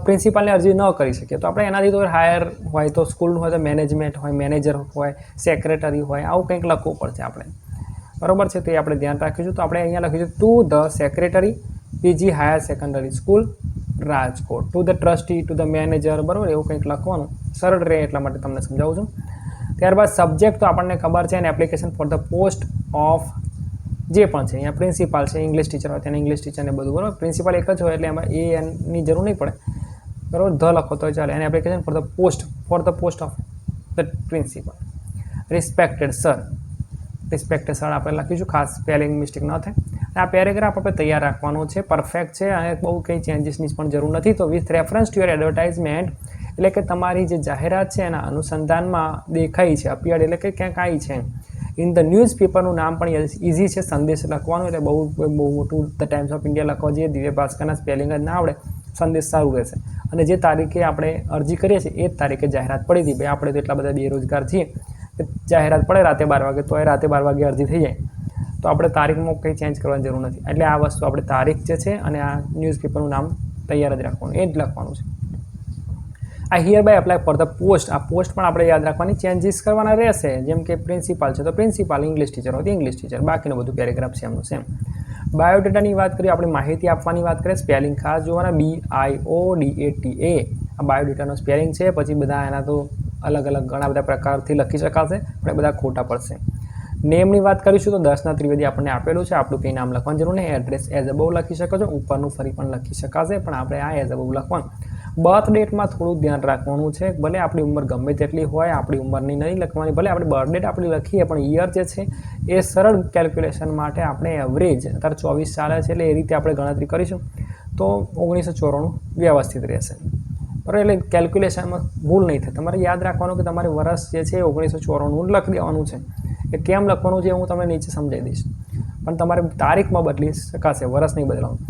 પ્રિન્સિપાલની અરજી ન કરી શકીએ. તો આપણે એનાથી તો હાયર હોય, તો સ્કૂલનું હોય તો મેનેજમેન્ટ હોય, મેનેજર હોય, સેક્રેટરી હોય, આવું કંઈક લખવું પડશે આપણે. બરાબર છે. તે આપણે ધ્યાન રાખીશું. તો આપણે અહીંયા લખીશું to the secretary PG higher secondary school Rajkot, to the trustee, to the manager. બરાબર, એવું કંઈક લખવાનું સરળ રહે એટલા માટે તમને સમજાવું છું. ત્યારબાદ સબ્જેક્ટ તો આપણને ખબર છે, અને application for the post of જે પણ છે. અહીંયા પ્રિન્સિપાલ છે, ઇંગ્લિશ ટીચર હોય તેને ઇંગ્લિશ ટીચરને બધું. બરાબર. પ્રિન્સિપાલ એક જ હોય એટલે એમાં એની જરૂર નહીં પડે. બરાબર. ધ લખો તો ચાલે. અને application for the post of the principal. Respected sir, respectation આપણે લખીશું, ખાસ સ્પેલિંગ મિસ્ટેક ન થાય. આ પેરેગ્રાફ આપણે તૈયાર રાખવાનો છે, પરફેક્ટ છે અને બહુ કંઈ ચેન્જીસની પણ જરૂર નથી. તો with reference to your advertisement એટલે કે તમારી જે જાહેરાત છે એના અનુસંધાનમાં દેખાય છે, અપિયર્ડ એટલે કે ક્યાંક આવી છે. ઇન ધ ન્યૂઝપેપરનું નામ પણ ઇઝી છે, સંદેશ લખવાનું, એટલે બહુ મોટું ધ ટાઈમ્સ ઓફ ઇન્ડિયા લખવા જઈએ, દિવ્ય ભાસ્કરના સ્પેલિંગ જ ના આવડે, સંદેશ સારું રહેશે. અને જે તારીખે આપણે અરજી કરીએ છીએ એ જ તારીખે જાહેરાત પડી હતી. ભાઈ આપણે તો એટલા બધા બેરોજગાર છીએ કે જાહેરાત પડે રાતે 12 વાગે તો એ રાતે 12 વાગે અરજી થઈ જાય, તો આપણે તારીખમાં કંઈ ચેન્જ કરવાની જરૂર નથી. એટલે આ વસ્તુ આપણે તારીખ જે છે અને આ ન્યૂઝપેપરનું નામ તૈયાર જ રાખવાનું, એ જ લખવાનું છે. આ hereby apply for the post, આ પોસ્ટ પણ આપણે યાદ રાખવાની, ચેન્જીસ કરવાના રહેશે. જેમ કે પ્રિન્સિપાલ છે તો પ્રિન્સિપાલ, ઇંગ્લિશ ટીચર હોય તો ઇંગ્લિશ ટીચર, બાકીનું બધું પેરેગ્રાફ છે એમનું સેમ. બાયોડેટાની વાત કરીએ, આપણે માહિતી આપવાની વાત કરીએ, સ્પેલિંગ ખાસ જોવાના, BIODATA આ બાયોડેટાનો સ્પેલિંગ છે. પછી બધા એના તો અલગ અલગ ઘણા બધા પ્રકારથી લખી શકાશે, પણ બધા ખોટા પડશે. નેમની વાત કરીશું તો દર્શના ત્રિવેદી આપણને આપેલું છે, આપણું કંઈ નામ લખવાની જરૂર નહીં. એડ્રેસ એઝ અબવ લખી શકો છો, ઉપરનું ફરી પણ લખી શકાશે, પણ આપણે આ એઝ અબવ લખવાનું. બર્થ ડેટમાં થોડું ધ્યાન રાખવાનું છે, ભલે આપણી ઉંમર ગમે તેટલી હોય, આપણી ઉંમરની નહીં લખવાની, ભલે આપણે બર્થ ડેટ આપણી લખીએ, પણ યર જે છે એ સરળ કેલ્ક્યુલેશન માટે આપણે એવરેજ, અત્યારે 24 ચાલે છે એટલે એ રીતે આપણે ગણતરી કરીશું તો 1994 વ્યવસ્થિત રહેશે. બરાબર, એટલે કેલ્ક્યુલેશનમાં ભૂલ નહીં થાય. તમારે યાદ રાખવાનું કે તમારે વર્ષ જે છે 1994 લખી દેવાનું છે. એ કેમ લખવાનું છે હું તમને નીચે સમજાવી દઈશ, પણ તમારે તારીખમાં બદલી શકાશે, વર્ષ નહીં બદલવાનું.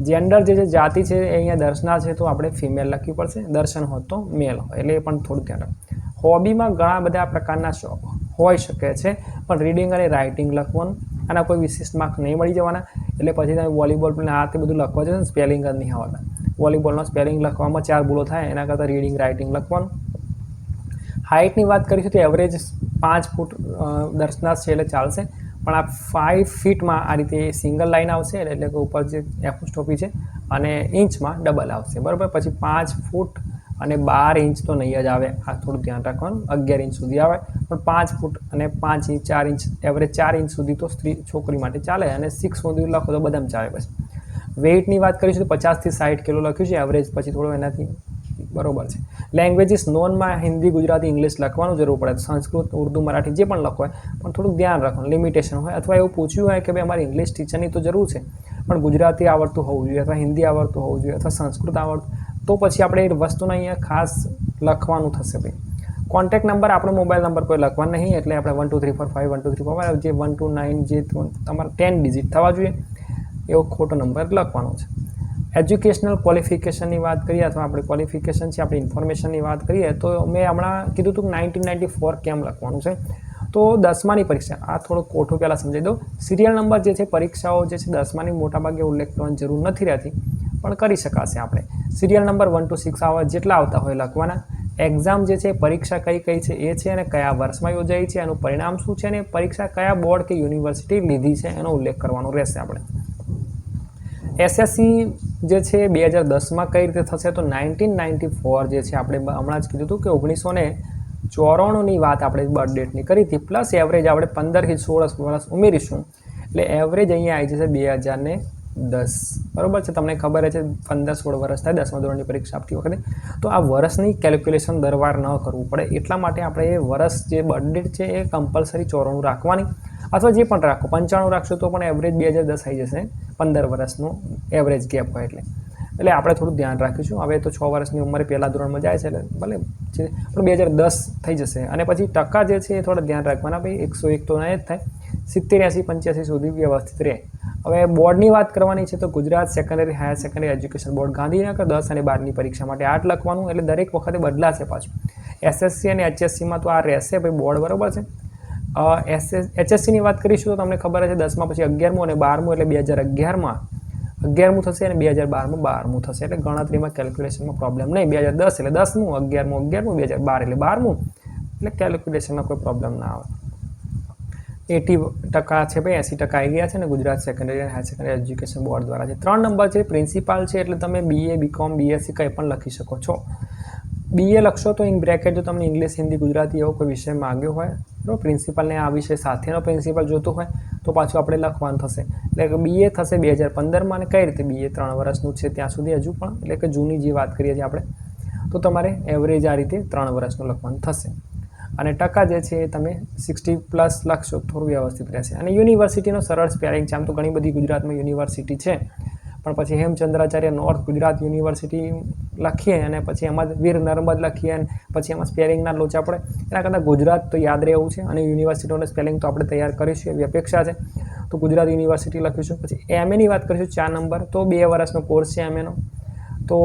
જેન્ડર જે જાતિ છે એ અહીંયા દર્શના છે તો આપણે ફિમેલ લખવી પડશે, દર્શન હોત તો મેલ હોય, એટલે એ પણ થોડું ધ્યાન રાખો. હોબીમાં ઘણા બધા પ્રકારના શોખ હોઈ શકે છે, પણ રીડિંગ અને રાઇટિંગ લખવાનું, આના કોઈ વિશિષ્ટ માર્ક નહીં મળી જવાના. એટલે પછી તમે વોલીબોલ આ તે બધું લખવા જશો ને સ્પેલિંગ જ નહીં આવતા. વોલીબોલનો સ્પેલિંગ લખવામાં 4 ભૂલો થાય, એના કરતાં રીડિંગ રાઇટિંગ લખવાનું. હાઇટની વાત કરીશું તો એવરેજ 5 ફૂટ દર્શના છે એટલે ચાલશે, પણ આ 5 ફીટમાં આ રીતે સિંગલ લાઇન આવશે, એટલે કે ઉપર જે એપોસ્ટ્રોફી છે, અને ઇંચમાં ડબલ આવશે. બરાબર, પછી 5 ફૂટ અને 12 ઇંચ તો નહીં જ આવે, આ થોડું ધ્યાન રાખવાનું. 11 ઇંચ સુધી આવે, પણ 5 ફૂટ અને 5 ઇંચ 4 ઇંચ એવરેજ 4 ઇંચ સુધી તો છોકરી માટે ચાલે, અને 6 સુધી લખો તો બધામાં ચાલે. પછી વેઇટની વાત કરીશું તો 50 થી 60 કિલો લખ્યું છે એવરેજ, પછી થોડું એનાથી બરોબર છે. લેંગ્વેજીસ નોનમાં હિન્દી, ગુજરાતી, ઇંગ્લિશ લખવાનું જરૂર પડે, સંસ્કૃત, ઉર્દુ, મરાઠી જે પણ લખો હોય, પણ થોડુંક ધ્યાન રાખવાનું, લિમિટેશન હોય. અથવા એવું પૂછ્યું હોય કે ભાઈ અમારે ઇંગ્લિશ ટીચરની તો જરૂર છે, પણ ગુજરાતી આવડતું હોવું જોઈએ, અથવા હિન્દી આવડતું હોવું જોઈએ, અથવા સંસ્કૃત આવડતું, તો પછી આપણે એ વસ્તુને અહીંયા ખાસ લખવાનું થશે. ભાઈ કોન્ટેક્ટ નંબર, આપણો મોબાઈલ નંબર કોઈ લખવાનો નહીં, એટલે આપણે 123455 1234 જે 129 જે તમારે 10 ડિજિટ થવા જોઈએ એવો ખોટો નંબર લખવાનો છે. એજ્યુકેશનલ ક્વોલિફિકેશનની વાત કરીએ, અથવા આપણે ક્વોલિફિકેશન છે આપણી ઇન્ફોર્મેશનની વાત કરીએ, તો મેં હમણાં કીધું હતું 1994 કેમ લખવાનું છે. તો 10માની પરીક્ષા, આ થોડું કોઠું પહેલાં સમજાવી દો. સિરિયલ નંબર જે છે પરીક્ષાઓ જે છે 10માની મોટાભાગે ઉલ્લેખ કરવાની જરૂર નથી રહેતી, પણ કરી શકાશે. આપણે સિરિયલ નંબર 1 to 6 આવા જેટલા આવતા હોય લખવાના. એક્ઝામ જે છે પરીક્ષા કઈ કઈ છે એ છે, અને કયા વર્ષમાં યોજાઈ છે, એનું પરિણામ શું છે, અને પરીક્ષા કયા બોર્ડ કે યુનિવર્સિટી લીધી છે એનો ઉલ્લેખ કરવાનો રહેશે. આપણે એસએસસી જે છે 2010માં કઈ રીતે થશે, તો 1994 જે છે આપણે હમણાં જ કીધું હતું કે 1994ની વાત આપણે બર્થ ડેટની કરી હતી, પ્લસ એવરેજ આપણે 15 થી 16 વર્ષ ઉમેરીશું, એટલે એવરેજ અહીંયા આવી જશે 2010. બરાબર છે, તમને ખબર છે 15-16 વર્ષ થાય 10મા ધોરણની પરીક્ષા આપતી વખતે, તો આ વર્ષની કેલ્ક્યુલેશન દરવાર ન કરવું પડે, એટલા માટે આપણે એ વર્ષ જે બર્થ ડેટ છે એ કમ્પલસરી 94 રાખવાની, અથવા જે પણ રાખો 95 રાખશો તો પણ એવરેજ 2010 આવી જશે, 15 વર્ષનું એવરેજ ગેપ હોય એટલે આપણે થોડું ધ્યાન રાખીશું. હવે તો 6 વર્ષની ઉંમરે પહેલા ધોરણમાં જાય છે, એટલે ભલે છે પણ 2010 થઈ જશે. અને પછી ટકા જે છે એ થોડા ધ્યાન રાખવાના, ભાઈ 101 તો નહીં જ થાય, 70, 80, 85 સુધી વ્યવસ્થિત રહે. હવે બોર્ડની વાત કરવાની છે તો Gujarat secondary higher secondary education board Gandhinagar 10 અને 12ની પરીક્ષા માટે 8 લખવાનું, એટલે દરેક વખતે બદલાશે પાછું. એસએસસી અને એચએસસીમાં તો આ રહેશે ભાઈ બોર્ડ, બરાબર છે. એચએસસીની વાત કરીશું તો તમને ખબર છે 10માં પછી 11મું અને 12મું, એટલે 2011માં 11મું થશે અને 2012માં 12મું થશે, એટલે ગણતરીમાં કેલ્ક્યુલેશનમાં પ્રોબ્લેમ નહીં. 2010 એટલે 10મું, 11મું 11મું, 2012 એટલે 12મું, એટલે કેલ્ક્યુલેશનમાં કોઈ પ્રોબ્લેમ ના આવે. 80% છે ભાઈ, 80% આવી ગયા છે ને ગુજરાત સેકન્ડરી અને હાયર સેકન્ડરી એજ્યુકેશન બોર્ડ દ્વારા છે. 3 નંબર છે પ્રિન્સિપાલ છે, એટલે તમે BA, BCom, BSc કંઈ પણ લખી શકો છો. BA લખશો તો ઇન બ્રેકેટ જો તમને ઇંગ્લિશ, હિન્દી, ગુજરાતી એવો કોઈ વિષય માંગ્યો હોય, બરાબર, પ્રિન્સિપાલને આ વિષય સાથેનો પ્રિન્સિપાલ જોતું હોય તો પાછું આપણે લખવાનું થશે. એટલે કે BA થશે 2015માં, અને કઈ રીતે BA 3 વર્ષનું છે ત્યાં સુધી હજુ પણ, એટલે કે જૂની જે વાત કરીએ છીએ આપણે, તો તમારે એવરેજ આ રીતે 3 વર્ષનું લખવાનું થશે. અને ટકા જે છે એ તમે 60+ લખશો થોડું વ્યવસ્થિત રહેશે. અને યુનિવર્સિટીનો સરળ સ્પેલિંગ છે. આમ તો ઘણી બધી ગુજરાતમાં યુનિવર્સિટી છે, પણ પછી હેમચંદ્રાચાર્ય નોર્થ ગુજરાત યુનિવર્સિટી લખીએ અને પછી એમાં વીર નર્મદ લખીએ અને પછી એમાં સ્પેલિંગના લોચા પડે, એના કરતાં ગુજરાત તો યાદ રહેવું છે. અને યુનિવર્સિટીઓનું સ્પેલિંગ તો આપણે તૈયાર કરીશું એવી અપેક્ષા છે, તો ગુજરાત યુનિવર્સિટી લખીશું. પછી MAની વાત કરીશું 4 નંબર, તો 2 વર્ષનો કોર્સ છે MAનો, તો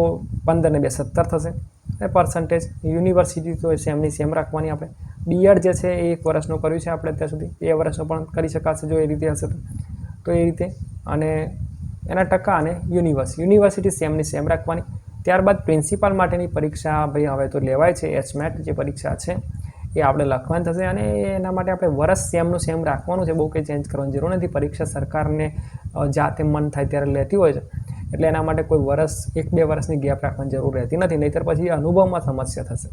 15 ને 2 17 થશે. અને પર્સન્ટેજ યુનિવર્સિટી તો સેમની સેમ રાખવાની આપણે. BEd જે છે એ 1 વર્ષનો કર્યું છે આપણે અત્યાર સુધી, 2 વર્ષનો પણ કરી શકાશે જો એ રીતે હશે તો એ રીતે. અને એના ટકા અને યુનિવર્સિટી સેમની સેમ રાખવાની. ત્યારબાદ પ્રિન્સિપાલ માટેની પરીક્ષા ભાઈ હવે તો લેવાય છે, HMAT જે પરીક્ષા છે એ આપણે લખવાની થશે. અને એના માટે આપણે વર્ષ સેમનું સેમ રાખવાનું છે, બહુ કંઈ ચેન્જ કરવાની જરૂર નથી. પરીક્ષા સરકારને જાતે મન થાય ત્યારે લેતી હોય છે, એટલે એના માટે કોઈ વર્ષ 1-2 વર્ષની ગેપ રાખવાની જરૂર રહેતી નથી, નહીંતર પછી અનુભવમાં સમસ્યા થશે.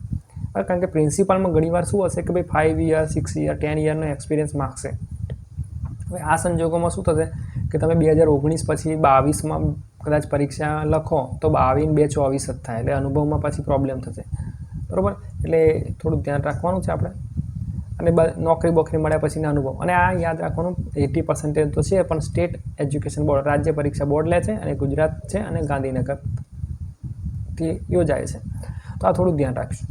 કારણ કે પ્રિન્સિપાલમાં ઘણીવાર શું હશે કે ભાઈ 5 યર 6 યર 10 યરનો એક્સપિરિયન્સ માગશે. હવે આ સંજોગોમાં શું થશે કે તમે 2019 પછી 22માં કદાચ પરીક્ષા લખો તો 22 2 24 જ થાય, એટલે અનુભવમાં પછી પ્રોબ્લેમ થશે, બરાબર. એટલે થોડું ધ્યાન રાખવાનું છે આપણે. અને નોકરી બોકરી મળ્યા પછીના અનુભવ. અને આ યાદ રાખવાનું 80% તો છે, પણ સ્ટેટ એજ્યુકેશન બોર્ડ રાજ્ય પરીક્ષા બોર્ડ લે છે, અને ગુજરાત છે અને ગાંધીનગરથી યોજાય છે, તો આ થોડું ધ્યાન રાખશું.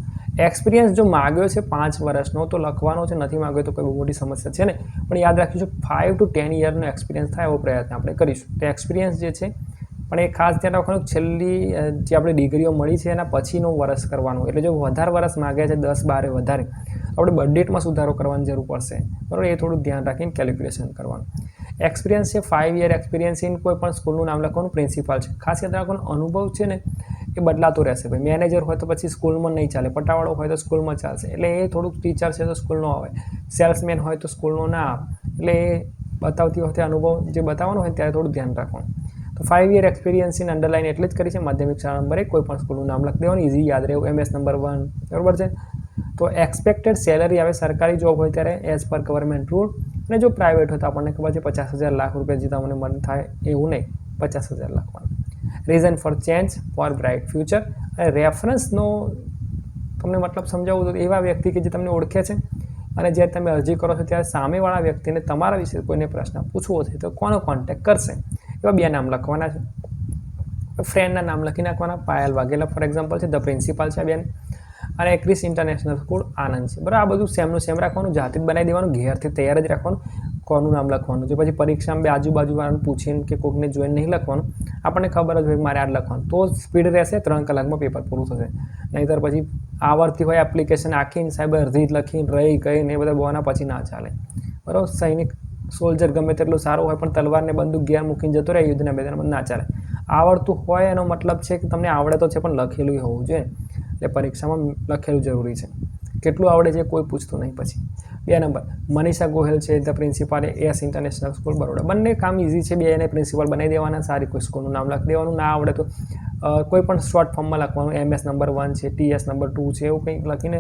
એક્સપિરિયન્સ જો માગ્યો છે 5 વર્ષનો તો લખવાનો છે, નથી માગ્યો તો કોઈ બહુ મોટી સમસ્યા છે ને, પણ યાદ રાખીશું 5 to 10 યરનો એક્સપિરિયન્સ થાય એવો પ્રયત્ન આપણે કરીશું. તો એક્સપિરિયન્સ જે છે પણ એ ખાસ ધ્યાન રાખવાનું, છેલ્લી જે આપણે ડિગ્રીઓ મળી છે એના પછીનું વર્ષ કરવાનું. એટલે જો વધારે વર્ષ માગ્યા છે 10-12 વધારે, આપણે બર્થડેટમાં સુધારો કરવાની જરૂર પડશે, બરાબર. એ થોડું ધ્યાન રાખીને કેલ્ક્યુલેશન કરવાનું. એક્સપિરિયન્સ છે 5 યર એક્સપિરિયન્સ ઇન કોઈ પણ સ્કૂલનું નામ લખવાનું. પ્રિન્સિપાલ છે ખાસ યાદ રાખવાનું. અનુભવ છે ને એ બદલાતો રહેશે ભાઈ. મેનેજર હોય તો પછી સ્કૂલમાં નહીં ચાલે, પટાવાળો હોય તો સ્કૂલમાં ચાલશે, એટલે એ થોડુંક ટીચર છે તો સ્કૂલનો આવે, સેલ્સમેન હોય તો સ્કૂલનો ના આવે. એટલે એ બતાવતી વખતે અનુભવ જે બતાવવાનો હોય ત્યારે થોડું ધ્યાન રાખવાનું. તો 5 યર એક્સપિરિયન્સ ઇન અંડરલાઇન એટલે જ કરી છે. માધ્યમિક શાળા નંબર 1 કોઈ પણ સ્કૂલનું નામ લખી દેવાનું, ઇઝી યાદ રહેવું. MS નંબર 1, બરાબર છે. તો એક્સપેક્ટેડ સેલરી આવે સરકારી જોબ હોય ત્યારે એઝ પર ગવર્મેન્ટ રૂલ, અને જો પ્રાઇવેટ હોય તો આપણને ખબર છે 50,000 લાખ રૂપિયા જે તમને મન થાય એવું નહીં, 50,000 લખવાનું. Reason for change for bright future. અને રેફરન્સનો તમને મતલબ સમજાવું તો એવા વ્યક્તિ કે જે તમને ઓળખે છે અને જ્યારે તમે અરજી કરો છો ત્યારે સામેવાળા વ્યક્તિને તમારા વિશે કોઈને પ્રશ્ન પૂછવો છે તો કોનો કોન્ટેક્ટ કરશે, એવા 2 નામ લખવાના છે. ફ્રેન્ડના નામ લખી નાખવાના. પાયલ વાઘેલા ફોર એક્ઝામ્પલ છે, ધ પ્રિન્સિપાલ છે બેન, અને ક્રિસ ઇન્ટરનેશનલ સ્કૂલ આનંદ છે, બરાબર. આ બધું સેમનું સેમ રાખવાનું, જાતે જ બનાવી દેવાનું, ઘેરથી તૈયાર જ રાખવાનું. કોનું નામ લખવાનું છે પછી પરીક્ષામાં આજુબાજુવાળાને પૂછીને કે કોઈકને જોઈને નહીં લખવાનું. આપણને ખબર જ હોય મારે આ લખવાનું, તો સ્પીડ રહેશે, 3 કલાકમાં પેપર પૂરું થશે. નહીંતર પછી આવડતી હોય એપ્લિકેશન આખીને સાહેબ અડધી લખીને રહી ગઈને એ બધા બોના પછી ના ચાલે, બરાબર. સૈનિક સોલ્જર ગમે તેટલું સારું હોય પણ તલવારને બંદૂક ઘેર મૂકીને જતો રહે યુદ્ધના મેદાનમાં ના ચાલે. આવડતું હોય એનો મતલબ છે કે તમને આવડે તો છે પણ લખેલું હોવું જોઈએ. એટલે પરીક્ષામાં લખેલું જરૂરી છે. કેટલું આવડે છે કોઈ પૂછતું નહીં. પછી 2 નંબર મનીષા ગોહેલ છે, the principal S international school Baroda. બંને કામ ઇઝી છે, 2 એને પ્રિન્સિપાલ બનાવી દેવાના. સારી કોઈ સ્કૂલનું નામ લખી દેવાનું. ના આવડે તો કોઈ પણ શોર્ટ ફોર્મમાં લખવાનું. MS નંબર 1 છે, TS નંબર 2 છે, એવું કંઈક લખીને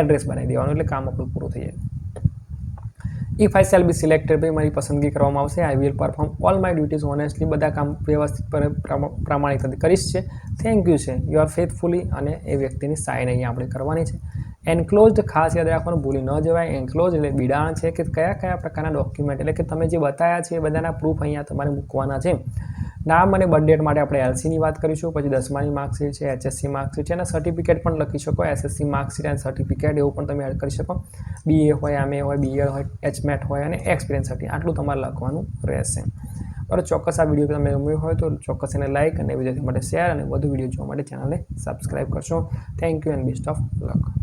એડ્રેસ બનાવી દેવાનું, એટલે કામ આપણું પૂરું થઈ જાય. If I shall be selected, ભાઈ મારી પસંદગી કરવામાં આવશે, I will perform all my duties honestly, બધા કામ વ્યવસ્થિત પ્રામાણિકતાથી કરીશ છે. થેન્ક યુ છે, યુ આર ફેથફુલી, અને એ વ્યક્તિની સાઇન અહીંયા આપણે કરવાની છે. એન્ક્લોઝડ ખાસ યાદ રાખવાનું, ભૂલી ન જવાય. એન્ક્લોઝ એટલે બિડાણ છે કે કયા પ્રકારના ડોક્યુમેન્ટ, એટલે કે તમે જે બતાવ્યા છે એ બધાના પ્રૂફ અહીંયા તમારે મૂકવાના છે. નામ અને બર્થડેટ માટે આપણે LCની વાત કરીશું. પછી 10માની માર્કશીટ છે, HSC માર્કશીટ છે, અને સર્ટિફિકેટ પણ લખી શકો. SSC માર્કશીટ અને સર્ટિફિકેટ એવું પણ તમે એડ કરી શકો. BA હોય, MA હોય, BEd હોય, HMAT હોય, અને એક્સપિરિયન્સ સર્ટિફિકેટ, આટલું તમારે લખવાનું રહેશે. બરાબર. ચોક્કસ આ વિડીયો તમે ગમ્યો હોય તો ચોક્કસ એને લાઇક અને વિદ્યાર્થીઓ માટે શેર, અને વધુ વિડીયો જોવા માટે ચેનલને સબસ્ક્રાઈબ કરશો. Thank you and best of luck.